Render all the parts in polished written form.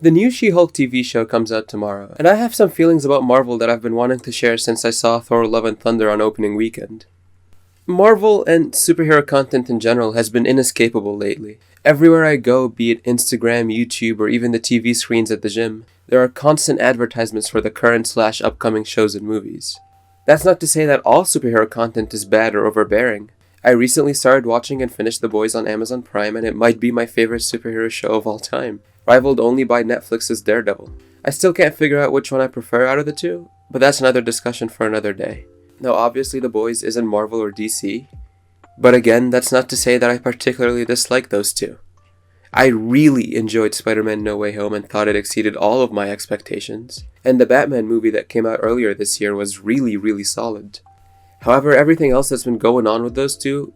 The new She-Hulk TV show comes out tomorrow, and I have some feelings about Marvel that I've been wanting to share since I saw Thor Love and Thunder on opening weekend. Marvel and superhero content in general has been inescapable lately. Everywhere I go, be it Instagram, YouTube, or even the TV screens at the gym, there are constant advertisements for the current/upcoming shows and movies. That's not to say that all superhero content is bad or overbearing. I recently started watching and finished The Boys on Amazon Prime, and it might be my favorite superhero show of all time, rivaled only by Netflix's Daredevil. I still can't figure out which one I prefer out of the two, but that's another discussion for another day. Now obviously The Boys isn't Marvel or DC, but again, that's not to say that I particularly dislike those two. I really enjoyed Spider-Man No Way Home and thought it exceeded all of my expectations, and the Batman movie that came out earlier this year was really solid. However, everything else that's been going on with those two,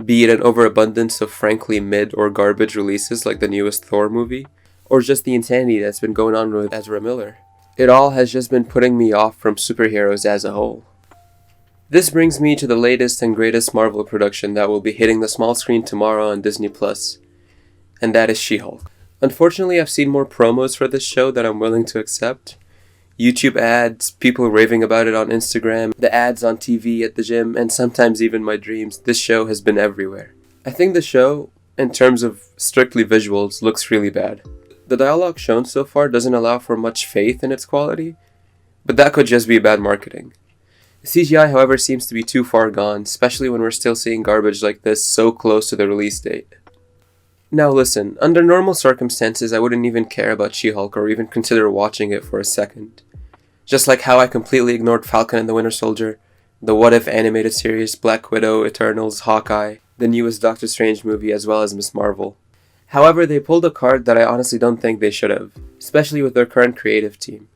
be it an overabundance of frankly mid or garbage releases like the newest Thor movie, or just the insanity that's been going on with Ezra Miller, it all has just been putting me off from superheroes as a whole. This brings me to the latest and greatest Marvel production that will be hitting the small screen tomorrow on Disney+, and that is She-Hulk. Unfortunately, I've seen more promos for this show than I'm willing to accept. YouTube ads, people raving about it on Instagram, the ads on TV at the gym, and sometimes even my dreams. This show has been everywhere. I think the show, in terms of strictly visuals, looks really bad. The dialogue shown so far doesn't allow for much faith in its quality, but that could just be bad marketing. CGI, however, seems to be too far gone, especially when we're still seeing garbage like this so close to the release date. Now listen, under normal circumstances I wouldn't even care about She-Hulk or even consider watching it for a second. Just like how I completely ignored Falcon and the Winter Soldier, the What If animated series, Black Widow, Eternals, Hawkeye, the newest Doctor Strange movie, as well as Ms. Marvel. However, they pulled a card that I honestly don't think they should have, especially with their current creative team.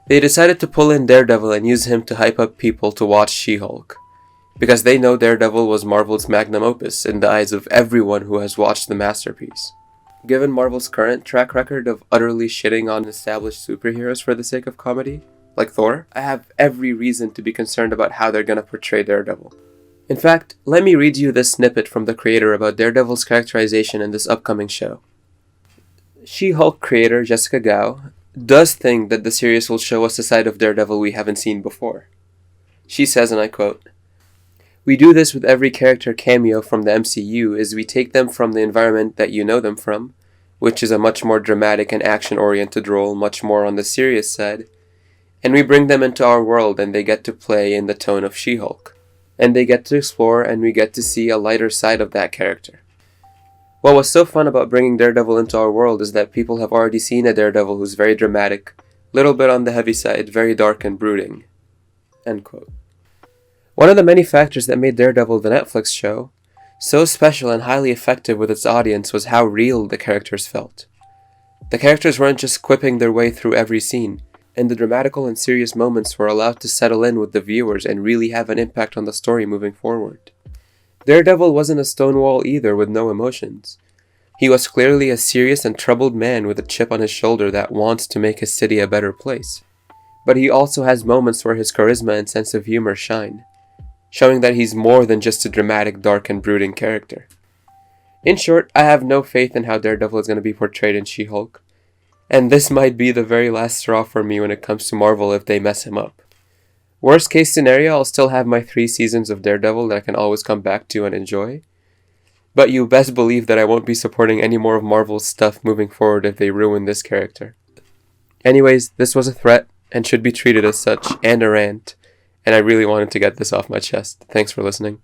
They decided to pull in Daredevil and use him to hype up people to watch She-Hulk, because they know Daredevil was Marvel's magnum opus in the eyes of everyone who has watched the masterpiece. Given Marvel's current track record of utterly shitting on established superheroes for the sake of comedy, like Thor, I have every reason to be concerned about how they're gonna portray Daredevil. In fact, let me read you this snippet from the creator about Daredevil's characterization in this upcoming show. She-Hulk creator Jessica Gao does think that the series will show us a side of Daredevil we haven't seen before. She says, and I quote, "We do this with every character cameo from the MCU is we take them from the environment that you know them from, which is a much more dramatic and action-oriented role, much more on the serious side, and we bring them into our world and they get to play in the tone of She-Hulk. And they get to explore and we get to see a lighter side of that character. What was so fun about bringing Daredevil into our world is that people have already seen a Daredevil who's very dramatic, little bit on the heavy side, very dark and brooding." End quote. One of the many factors that made Daredevil, the Netflix show, so special and highly effective with its audience was how real the characters felt. The characters weren't just quipping their way through every scene, and the dramatical and serious moments were allowed to settle in with the viewers and really have an impact on the story moving forward. Daredevil wasn't a stone wall either with no emotions. He was clearly a serious and troubled man with a chip on his shoulder that wants to make his city a better place. But he also has moments where his charisma and sense of humor shine, showing that he's more than just a dramatic, dark and brooding character. In short, I have no faith in how Daredevil is going to be portrayed in She-Hulk, and this might be the very last straw for me when it comes to Marvel if they mess him up. Worst case scenario, I'll still have my 3 seasons of Daredevil that I can always come back to and enjoy. But you best believe that I won't be supporting any more of Marvel's stuff moving forward if they ruin this character. Anyways, this was a threat and should be treated as such, and a rant, and I really wanted to get this off my chest. Thanks for listening.